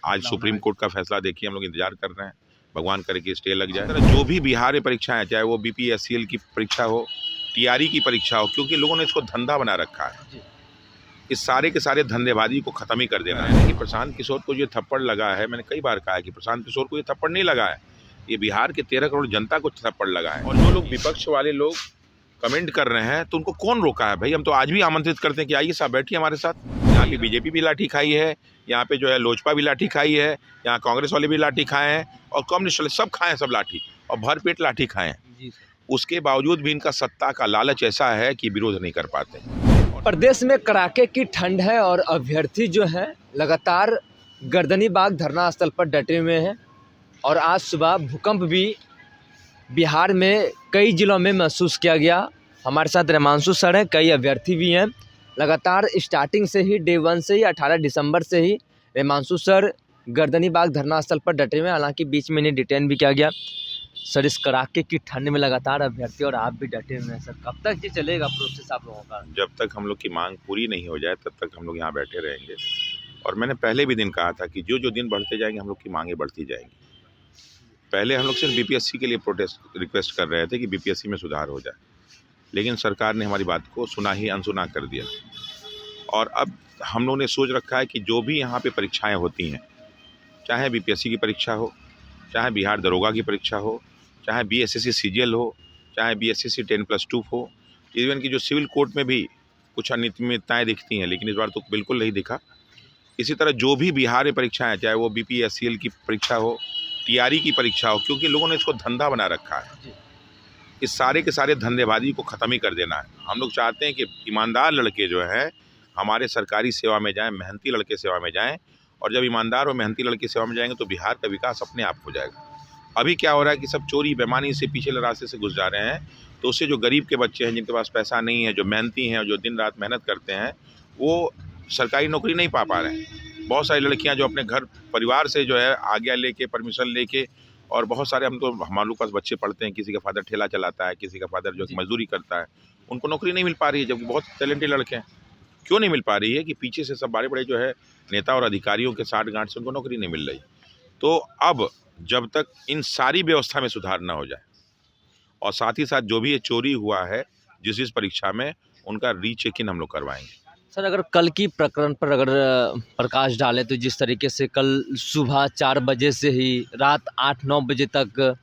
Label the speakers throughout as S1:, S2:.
S1: आज supreme court का फैसला देखिए, हम लोग इंतजार कर रहे हैं, भगवान करे कि स्टे लग जाए। जो भी बिहार में परीक्षाएं, चाहे वो बीपीएससीएल की परीक्षा हो, टीआरई की परीक्षा हो, क्योंकि लोगों ने इसको धंधा बना रखा है। इस सारे के सारे धंधेबाजी को खत्म ही कर देना है। कि प्रशांत किशोर को ये थप्पड़ लगा है, मैंने कई बार कहा है कि प्रशांत किशोर को ये थप्पड़ नहीं लगा है, ये बिहार के 13 करोड़ जनता को थप्पड़ लगा है। और जो लोग विपक्ष वाले लोग कमेंट कर रहे हैं, तो उनको कौन रोका है भाई? हम तो आज भी आमंत्रित करते हैं कि आइए साहब, बैठिए हमारे साथ। यहाँ की बीजेपी भी लाठी खाई है, यहाँ पे जो है लोजपा भी लाठी खाई है, यहाँ कांग्रेस वाले भी लाठी खाए हैं, और कम्युनिस्ट वाले सब खाए हैं, सब लाठी, और भरपेट लाठी खाए हैं। उसके बावजूद भी इनका सत्ता का लालच ऐसा है कि विरोध नहीं कर पाते।
S2: प्रदेश में कड़ाके की ठंड है और अभ्यर्थी जो हैं लगातार गर्दनीबाग धरना स्थल पर डटे हुए हैं। और आज सुबह भूकंप भी बिहार में कई जिलों में महसूस किया गया। हमारे साथ रेमांशु सर हैं, कई अभ्यर्थी भी हैं। लगातार स्टार्टिंग से ही डे 1 से ही 18 दिसंबर से ही रेमांशु सर गर्दनीबाग धरना स्थल पर डटे हुए हैं। हालांकि बीच में इन्हें डिटेन भी किया गया। सर, इस कड़ाके की ठंड में लगातार अभ्यर्थी और आप भी डटे हुए हैं, सर कब तक ये चलेगा प्रोसेस आप लोगों का?
S1: जब तक हम लोग की मांग पूरी नहीं हो जाए तब तक हम लोग यहाँ बैठे रहेंगे। और मैंने पहले भी दिन कहा था कि जो जो दिन बढ़ते जाएंगे हम लोग की मांगें बढ़ती जाएंगी। पहले हम लोग सिर्फ बीपीएससी के लिए प्रोटेस्ट रिक्वेस्ट कर रहे थे कि बीपीएससी में सुधार हो जाए, लेकिन सरकार ने हमारी बात को सुना ही अनसुना कर दिया। और अब हम लोगों ने सोच रखा है कि जो भी यहाँ पे परीक्षाएं होती हैं, चाहे बीपीएससी की परीक्षा हो, चाहे बिहार दरोगा की परीक्षा हो, चाहे बीएसएससी सीजीएल हो, चाहे बीएसएससी 10+2 हो, इवन की जो सिविल कोर्ट में भी कुछ अनियमितताएँ दिखती हैं, लेकिन इस बार तो बिल्कुल नहीं दिखा। इसी तरह जो भी बिहार में परीक्षाएं, चाहे वो बीपीएससीएल की परीक्षा हो, टीआरई की परीक्षा हो, क्योंकि लोगों ने इसको धंधा बना रखा है। इस सारे के सारे धंधेबाजी को ख़त्म ही कर देना है। हम लोग चाहते हैं कि ईमानदार लड़के जो हैं हमारे सरकारी सेवा में जाएं, मेहनती लड़के सेवा में जाएं। और जब ईमानदार और मेहनती लड़के सेवा में जाएंगे तो बिहार का विकास अपने आप हो जाएगा। अभी क्या हो रहा है कि सब चोरी बेईमानी से पिछले रास्ते से घुस जा रहे हैं, तो उससे जो गरीब के बच्चे हैं, जिनके पास पैसा नहीं है, जो मेहनती हैं और जो दिन रात मेहनत करते हैं, वो सरकारी नौकरी नहीं पा रहे हैं। बहुत सारी लड़कियां जो अपने घर परिवार से जो है आज्ञा लेके, परमिशन लेके, और बहुत सारे हमारे लोग पास बच्चे पढ़ते हैं, किसी का फादर ठेला चलाता है, किसी का फादर जो मजदूरी करता है, उनको नौकरी नहीं मिल पा रही है, जबकि बहुत टैलेंटेड लड़के हैं। क्यों नहीं मिल पा रही है? कि पीछे से सब बड़े बड़े जो है नेता और अधिकारियों के साठ गांठ से उनको नौकरी नहीं मिल रही। तो अब जब तक इन सारी व्यवस्था में सुधार न हो जाए, और साथ ही साथ जो भी ये चोरी हुआ है जिस परीक्षा में, उनका रीचेक इन हम लोग करवाएंगे।
S2: सर, अगर कल की प्रकरण पर अगर प्रकाश डालें तो जिस तरीके से कल सुबह 4 बजे से ही रात 8-9 बजे तक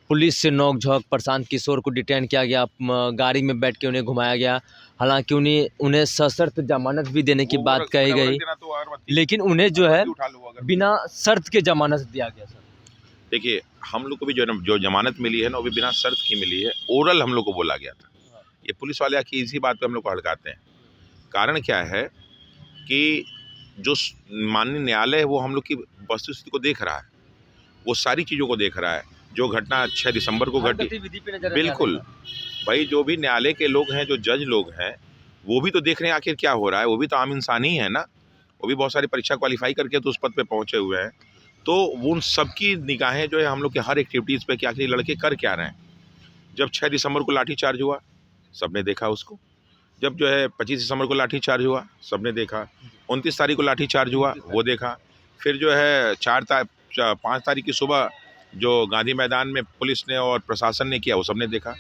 S2: पुलिस से नोक-झोंक, प्रशांत किशोर को डिटेन किया गया, गाड़ी में बैठ के उन्हें घुमाया गया। हालांकि उन्हें सशर्त जमानत भी देने की बात कही गई, लेकिन उन्हें जो है बिना शर्त के जमानत दिया गया। सर
S1: देखिए, हम लोग को भी जो जमानत मिली है ना, वो भी बिना शर्त की मिली है। ओरल हम लोग को बोला गया था। ये पुलिस वाले आके इसी बात पे हम लोग को हड़काते हैं। कारण क्या है कि जो माननीय न्यायालय है वो हम लोग की वस्तुस्थिति को देख रहा है, वो सारी चीज़ों को देख रहा है। जो घटना 6 दिसंबर को घटी, बिल्कुल भाई, जो भी न्यायालय के लोग हैं, जो जज लोग हैं, वो भी तो देख रहे हैं आखिर क्या हो रहा है। वो भी तो आम इंसान ही है ना, वो भी बहुत सारी परीक्षा क्वालिफाई करके तो उस पद पे पहुंचे हुए हैं। तो उन सबकी निगाहें जो है हम लोग के हर एक्टिविटीज़ पे कि आखिर लड़के कर क्या रहे हैं। जब 6 दिसंबर को लाठीचार्ज हुआ, सबने देखा उसको। जब जो है 25 दिसंबर को लाठीचार्ज हुआ, सबने देखा। 29 तारीख को लाठीचार्ज हुआ, वो देखा। फिर जो है 5 तारीख की सुबह जो गांधी मैदान में पुलिस ने और प्रशासन ने किया, वो सबने देखा।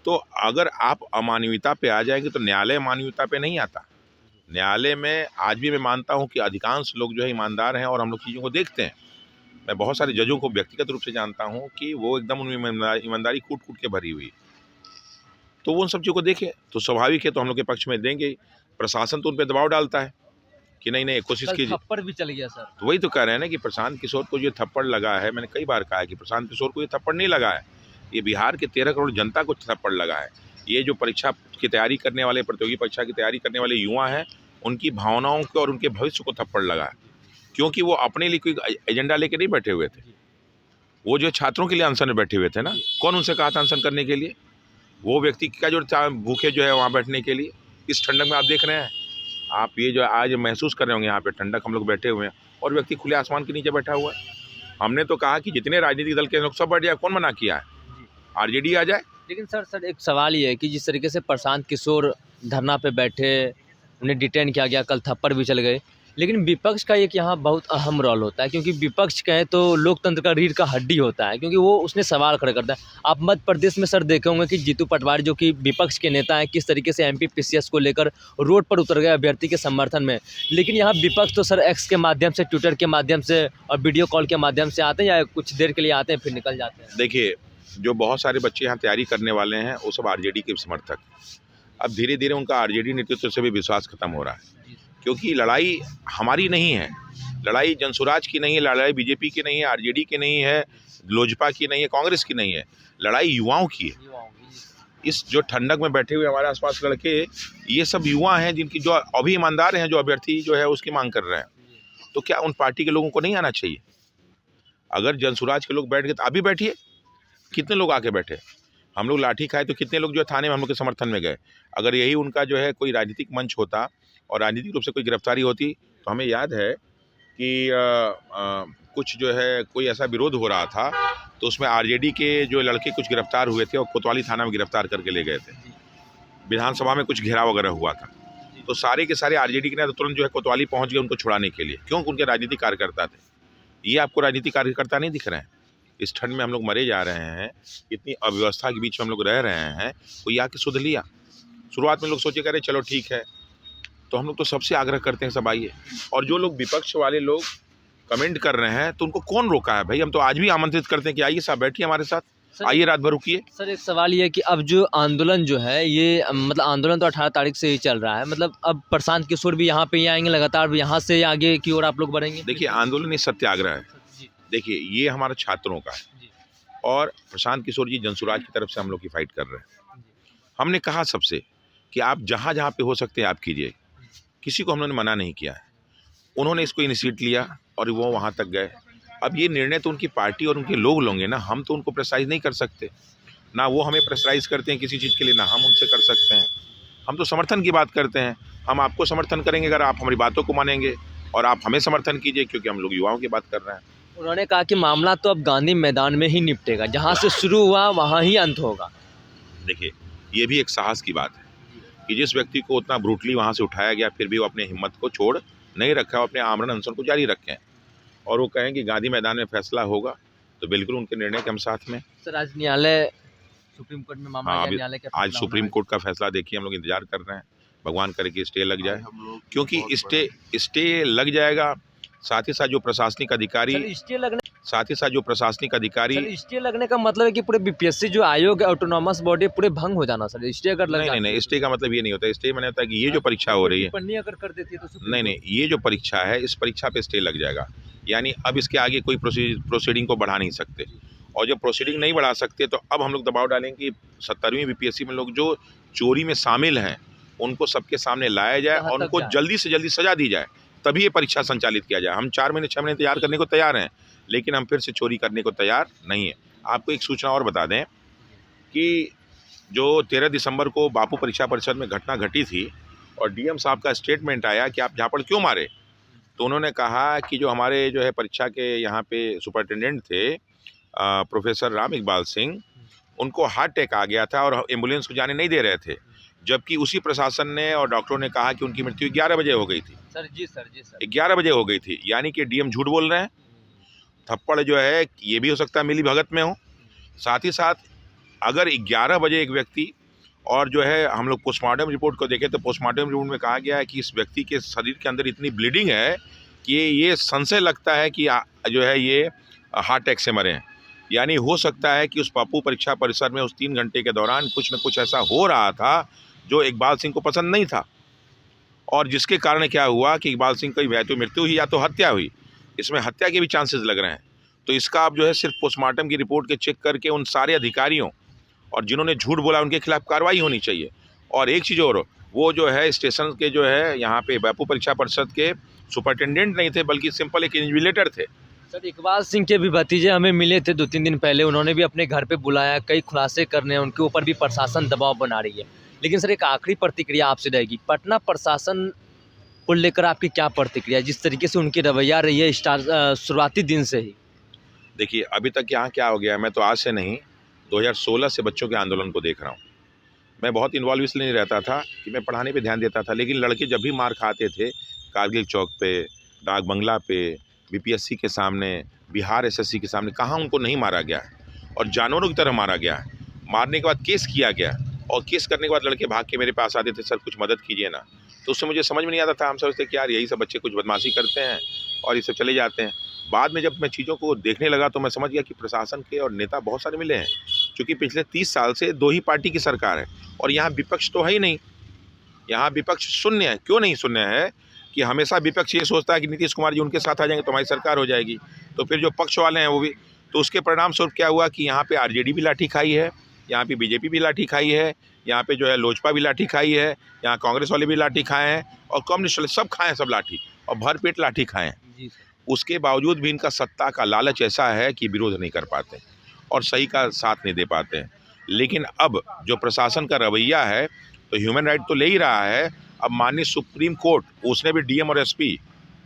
S1: तो अगर आप अमानवीयता पे आ जाएंगे तो न्यायालय मानवीयता पे नहीं आता। न्यायालय में आज भी मैं मानता हूँ कि अधिकांश लोग जो है ईमानदार हैं और हम लोग चीज़ों को देखते हैं। मैं बहुत सारे जजों को व्यक्तिगत रूप से जानता हूँ कि वो एकदम उनमें ईमानदारी कूट कूट के भरी हुई। तो वो उन सब चीज़ों को देखें तो स्वाभाविक है, तो हम लोग के पक्ष में देंगे। प्रशासन तो उन पर दबाव डालता है कि नहीं कोशिश कीजिए।
S2: थप्पड़ भी चल गया। सर,
S1: तो वही तो कह रहे हैं ना कि प्रशांत किशोर को ये थप्पड़ लगा है। मैंने कई बार कहा है कि प्रशांत किशोर को ये थप्पड़ नहीं लगा है, ये बिहार के 13 करोड़ जनता को थप्पड़ लगा है। ये जो परीक्षा की तैयारी करने वाले, प्रतियोगी परीक्षा की तैयारी करने वाले युवा हैं, उनकी भावनाओं को और उनके भविष्य को थप्पड़ लगा है। क्योंकि वो अपने लिए कोई एजेंडा लेके नहीं बैठे हुए थे, वो जो छात्रों के लिए अनशन में बैठे हुए थे ना। कौन उनसे कहा था अनशन करने के लिए? वो व्यक्ति का जो भूखे जो है वहाँ बैठने के लिए। इस ठंडक में आप देख रहे हैं, आप ये जो आज महसूस कर रहे होंगे यहाँ पे ठंडक, हम लोग बैठे हुए हैं और व्यक्ति खुले आसमान के नीचे बैठा हुआ है। हमने तो कहा कि जितने राजनीतिक दल के लोग सब बैठ जाए, कौन मना किया है? आरजेडी आ जाए।
S2: लेकिन सर एक सवाल ये है कि जिस तरीके से प्रशांत किशोर धरना पे बैठे, उन्हें डिटेन किया गया, कल थप्पड़ भी चल गए, लेकिन विपक्ष का एक यहाँ बहुत अहम रोल होता है, क्योंकि विपक्ष कहें तो लोकतंत्र का रीढ़ का हड्डी होता है, क्योंकि वो उसने सवाल खड़े करता है। आप मध्य प्रदेश में सर देखे होंगे कि जीतू पटवारी जो कि विपक्ष के नेता हैं, किस तरीके से एमपी पीसीएस को लेकर रोड पर उतर गए अभ्यर्थी के समर्थन में। लेकिन यहाँ विपक्ष तो सर एक्स के माध्यम से, ट्विटर के माध्यम से और वीडियो कॉल के माध्यम से आते हैं, या कुछ देर के लिए आते हैं फिर निकल जाते हैं।
S1: देखिए, जो बहुत सारे बच्चे यहाँ तैयारी करने वाले हैं वो सब आरजेडी के समर्थक। अब धीरे धीरे उनका आरजेडी नेतृत्व से भी विश्वास खत्म हो रहा है, क्योंकि लड़ाई हमारी नहीं है, लड़ाई जनसुराज की नहीं है, लड़ाई बीजेपी की नहीं है, आरजेडी की नहीं है, लोजपा की नहीं है, कांग्रेस की नहीं है, लड़ाई युवाओं की है। इस जो ठंडक में बैठे हुए हमारे आसपास लड़के, ये सब युवा हैं जिनकी जो अभी ईमानदार हैं, जो अभ्यर्थी जो है उसकी मांग कर रहे हैं। तो क्या उन पार्टी के लोगों को नहीं आना चाहिए? अगर जनसुराज के लोग बैठ गए तो अभी बैठिए। कितने लोग आके बैठे? हम लोग लाठी खाए तो कितने लोग जो है थाने में हम लोग के समर्थन में गए। अगर यही उनका जो है कोई राजनीतिक मंच होता और राजनीतिक रूप से कोई गिरफ्तारी होती, तो हमें याद है कि कुछ जो है कोई ऐसा विरोध हो रहा था तो उसमें आरजेडी के जो लड़के कुछ गिरफ्तार हुए थे और कोतवाली थाना में गिरफ्तार करके ले गए थे। विधानसभा में कुछ घेराव वगैरह हुआ था, तो सारे के सारे आरजेडी के नेता तुरंत जो है कोतवाली पहुंच गए उनको छुड़ाने के लिए। क्यों? उनके राजनीतिक कार्यकर्ता थे। ये आपको राजनीतिक कार्यकर्ता नहीं दिख रहे हैं? इस ठंड में हम लोग मरे जा रहे हैं, इतनी अव्यवस्था के बीच में हम लोग रह रहे हैं, कोई आके सुध लिया? शुरुआत में लोग सोचे करें चलो ठीक है, तो हम लोग तो सबसे आग्रह करते हैं सब आइए। और जो लोग विपक्ष वाले लोग कमेंट कर रहे हैं तो उनको कौन रोका है भाई? हम तो आज भी आमंत्रित करते हैं कि आइए साहब, बैठिए हमारे साथ, आइए रात भर रुकिए।
S2: सर एक सवाल ये है कि अब जो आंदोलन जो है ये मतलब आंदोलन तो 18 तारीख से ही चल रहा है, मतलब अब प्रशांत किशोर भी यहाँ पे ही आएंगे लगातार, यहाँ से आगे की ओर आप लोग बढ़ेंगे?
S1: देखिए, आंदोलन ये सत्याग्रह है। देखिए, ये हमारे छात्रों का है और प्रशांत किशोर जी जनसुराज की तरफ से हम लोग की फाइट कर रहे हैं। हमने कहा सबसे कि आप जहाँ जहाँ पे हो सकते हैं आप कीजिए, किसी को हम लोगों ने मना नहीं किया है। उन्होंने इसको इनिशिएट लिया और वो वहाँ तक गए। अब ये निर्णय तो उनकी पार्टी और उनके लोग लेंगे ना, हम तो उनको प्रेशराइज नहीं कर सकते ना, वो हमें प्रेशराइज करते हैं किसी चीज़ के लिए, ना हम उनसे कर सकते हैं। हम तो समर्थन की बात करते हैं, हम आपको समर्थन करेंगे अगर आप हमारी बातों को मानेंगे, और आप हमें समर्थन कीजिए क्योंकि हम लोग युवाओं की बात कर रहे हैं।
S2: उन्होंने कहा कि मामला तो अब गांधी मैदान में ही निपटेगा, जहाँ से शुरू हुआ वहाँ ही अंत होगा।
S1: देखिए, ये भी एक साहस की बात है कि जिस व्यक्ति को उतना ब्रूटली वहाँ से उठाया गया फिर भी वो अपनी हिम्मत को छोड़ नहीं रखा, वो अपने आमरण अनशन को जारी रखें और वो कहें कि गांधी मैदान में फैसला होगा, तो बिल्कुल उनके निर्णय के हम साथ में।
S2: सर आज न्यायालय, सुप्रीम कोर्ट में मामला
S1: हाँ,
S2: न्यायालय के
S1: आज सुप्रीम कोर्ट का फैसला देखिए, हम लोग इंतजार कर रहे हैं, भगवान करे कि स्टे लग जाए, क्योंकि स्टे लग जाएगा। साथ ही साथ जो प्रशासनिक अधिकारी
S2: स्टे लगने स्टे लगने का मतलब है कि पूरे बीपीएससी जो आयोग है, ऑटोनॉमस बॉडी, पूरे भंग हो जाना सर। स्टे अगर लग
S1: नहीं, स्टे का मतलब ये नहीं होता। स्टे मैंने होता है कि ये जो परीक्षा हो रही है,
S2: अगर कर देती है तो
S1: नहीं, ये जो परीक्षा है इस परीक्षा पे स्टे लग जाएगा। यानी अब इसके आगे कोई प्रोसीडिंग को बढ़ा नहीं सकते, और जब प्रोसीडिंग नहीं बढ़ा सकते तो अब हम लोग दबाव डालेंगे कि 70वीं बीपीएससी में लोग जो चोरी में शामिल हैं उनको सबके सामने लाया जाए और उनको जल्दी से जल्दी सजा दी जाए, तभी ये परीक्षा संचालित किया जाए। हम 4 महीने 6 महीने तैयार करने को तैयार हैं, लेकिन हम फिर से चोरी करने को तैयार नहीं है। आपको एक सूचना और बता दें कि जो 13 दिसंबर को बापू परीक्षा परिषद में घटना घटी थी और डीएम साहब का स्टेटमेंट आया कि आप झापड़ क्यों मारे, तो उन्होंने कहा कि जो हमारे जो है परीक्षा के यहाँ पे सुपरिटेंडेंट थे प्रोफेसर राम इकबाल सिंह, उनको हार्ट अटैक आ गया था और एम्बुलेंस को जाने नहीं दे रहे थे, जबकि उसी प्रशासन ने और डॉक्टरों ने कहा कि उनकी मृत्यु 11 बजे हो गई थी।
S2: सर
S1: 11 बजे हो गई थी, यानी कि डीएम झूठ बोल रहे हैं। थप्पड़ जो है ये भी हो सकता है मिली भगत में हो। साथ ही साथ अगर 11 बजे एक व्यक्ति, और जो है हम लोग पोस्टमार्टम रिपोर्ट को देखें तो पोस्टमार्टम रिपोर्ट में कहा गया है कि इस व्यक्ति के शरीर के अंदर इतनी ब्लीडिंग है कि ये संशय लगता है कि जो है ये हार्ट अटैक से मरे हैं। यानी हो सकता है कि उस बापू परीक्षा परिसर में उस 3 घंटे के दौरान कुछ न कुछ ऐसा हो रहा था जो इकबाल सिंह को पसंद नहीं था, और जिसके कारण क्या हुआ कि इकबाल सिंह की या तो मृत्यु हुई या तो हत्या हुई। इसमें हत्या के भी चांसेस लग रहे हैं। तो इसका आप जो है सिर्फ पोस्टमार्टम की रिपोर्ट के चेक करके उन सारे अधिकारियों और जिन्होंने झूठ बोला उनके खिलाफ कार्रवाई होनी चाहिए। और एक चीज़ और, वो जो है स्टेशन के जो है यहाँ पे बापू परीक्षा परिषद के सुपरिटेंडेंट नहीं थे, बल्कि सिंपल एक इन्विजिलेटर थे।
S2: सर इकबाल सिंह के भी भतीजे हमें मिले थे 2-3 दिन पहले, उन्होंने भी अपने घर पे बुलाया, कई खुलासे करने हैं, उनके ऊपर भी प्रशासन दबाव बना रही है। लेकिन सर एक आखिरी प्रतिक्रिया आपसे रहेगी, पटना प्रशासन को लेकर आपकी क्या प्रतिक्रिया, जिस तरीके से उनकी रवैया रही है शुरुआती दिन से ही?
S1: देखिए, अभी तक यहाँ क्या हो गया, मैं तो आज से नहीं 2016 से बच्चों के आंदोलन को देख रहा हूँ। मैं बहुत इन्वॉल्व इसलिए नहीं रहता था कि मैं पढ़ाने पे ध्यान देता था, लेकिन लड़के जब भी मार खाते थे, कारगिल चौक पे, डाक बंगला पे, बीपीएससी के सामने, बिहार एसएससी के सामने, कहाँ उनको नहीं मारा गया है? और जानवरों की तरह मारा गया है। मारने के बाद केस किया गया, और केस करने के बाद लड़के भाग के मेरे पास आते थे, सर कुछ मदद कीजिए ना। तो उससे मुझे समझ में नहीं आता था, हम समझते कि यार यही सब बच्चे कुछ बदमाशी करते हैं और ये सब चले जाते हैं। बाद में जब मैं चीज़ों को देखने लगा तो मैं समझ गया कि प्रशासन के और नेता बहुत सारे मिले हैं, क्योंकि पिछले 30 साल से 2 ही पार्टी की सरकार है और यहाँ विपक्ष तो है ही नहीं, यहाँ विपक्ष शून्य है। क्यों नहीं शून्य है? कि हमेशा विपक्ष ये सोचता है कि नीतीश कुमार जी उनके साथ आ जाएंगे तो हमारी सरकार हो जाएगी, तो फिर जो पक्ष वाले हैं वो भी, तो उसके परिणाम स्वरूप क्या हुआ कि यहाँ पे आरजेडी भी लाठी खाई है, यहाँ पे बीजेपी भी लाठी खाई है, यहाँ पे जो है लोजपा भी लाठी खाई है, यहाँ कांग्रेस वाले भी लाठी खाए हैं और कम्युनिस्ट वाले सब खाए हैं, सब लाठी, और भरपेट लाठी खाए हैं। उसके बावजूद भी इनका सत्ता का लालच ऐसा है कि विरोध नहीं कर पाते और सही का साथ नहीं दे पाते हैं। लेकिन अब जो प्रशासन का रवैया है तो ह्यूमन राइट तो ले ही रहा है। अब माननीय सुप्रीम कोर्ट, उसने भी डीएम और एसपी,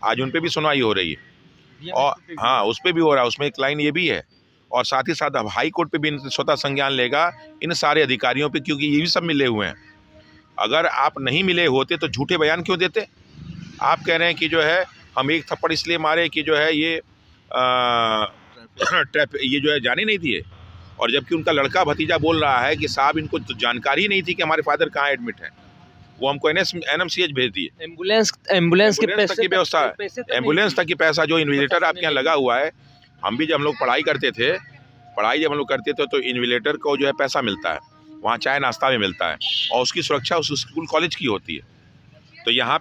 S1: आज उन पे भी सुनवाई हो रही है, और हाँ उस पर भी हो रहा है, उसमें एक लाइन ये भी है, और साथ ही साथ अब हाई कोर्ट पे भी स्वतः संज्ञान लेगा इन सारे अधिकारियों पे, क्योंकि ये भी सब मिले हुए हैं। अगर आप नहीं मिले होते तो झूठे बयान क्यों देते? आप कह रहे हैं कि जो है हम एक थप्पड़ इसलिए मारे कि जो है ये ये जो है जाने नहीं दिए, और जबकि उनका लड़का भतीजा बोल रहा है कि साहब इनको तो जानकारी नहीं थी कि हमारे फादर कहाँ एडमिट हैं, वो हमको एनएमसीएच भेज दिए।
S2: एम्बुलेंस के पैसे
S1: तक की व्यवस्था, एम्बुलेंस तक की पैसा जो इन्विजिलेटर आपके यहाँ लगा हुआ है, हम भी जब हम लोग पढ़ाई करते थे, जब हम लोग करते थे तो इन्विजिलेटर को जो है पैसा मिलता है, वहाँ चाय नाश्ता में मिलता है, और उसकी सुरक्षा उस स्कूल कॉलेज की होती है। तो यहाँ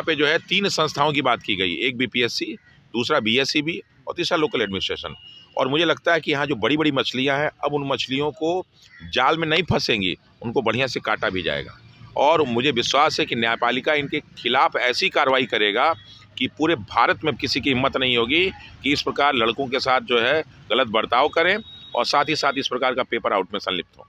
S1: पे जो है 3 संस्थाओं की बात की गई, एक बीपीएससी, दूसरा बीएसईबी और तीसरा लोकल एडमिनिस्ट्रेशन। और मुझे लगता है कि यहाँ जो बड़ी बड़ी मछलियाँ हैं, अब उन मछलियों को जाल में नहीं फंसेंगी, उनको बढ़िया से काटा भी जाएगा। और मुझे विश्वास है कि न्यायपालिका इनके खिलाफ ऐसी कार्रवाई करेगा कि पूरे भारत में किसी की हिम्मत नहीं होगी कि इस प्रकार लड़कों के साथ जो है गलत बर्ताव करें, और साथ ही साथ इस प्रकार का पेपर आउट में संलिप्त हो।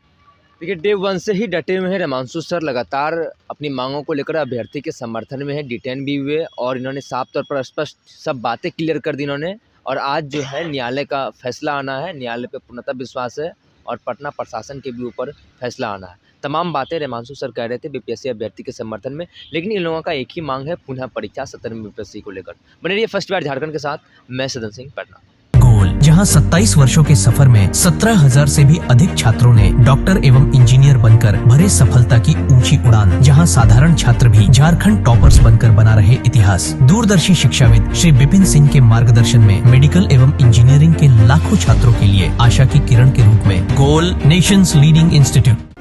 S2: देखिए, डे 1 से ही डटे हुए हैं रेमांशु सर, लगातार अपनी मांगों को लेकर अभ्यर्थी के समर्थन में है, डिटेन भी हुए और इन्होंने साफ तौर पर स्पष्ट सब बातें क्लियर कर दी इन्होंने। और आज जो है न्यायालय का फैसला आना है, न्यायालय पे पूर्णतः विश्वास है और पटना प्रशासन के भी ऊपर फैसला आना है। तमाम बातें रेमांशु सर कह रहे थे बीपीएससी अभ्यर्थी के समर्थन में, लेकिन इन लोगों का एक ही मांग है, पुनः परीक्षा 17वीं बीपीएससी को लेकर। बने रहिए फर्स्ट बार झारखंड के साथ, मैं सदन सिंह, पटना।
S3: गोल, जहां 27 वर्षों के सफर में 17,000 से भी अधिक छात्रों ने डॉक्टर एवं इंजीनियर बनकर भरे सफलता की ऊंची उड़ान, जहां साधारण छात्र भी झारखंड टॉपर्स बनकर बना रहे इतिहास। दूरदर्शी शिक्षाविद श्री विपिन सिंह के मार्गदर्शन में मेडिकल एवं इंजीनियरिंग के लाखों छात्रों के लिए आशा की किरण के रूप में गोल, नेशंस लीडिंग इंस्टीट्यूट।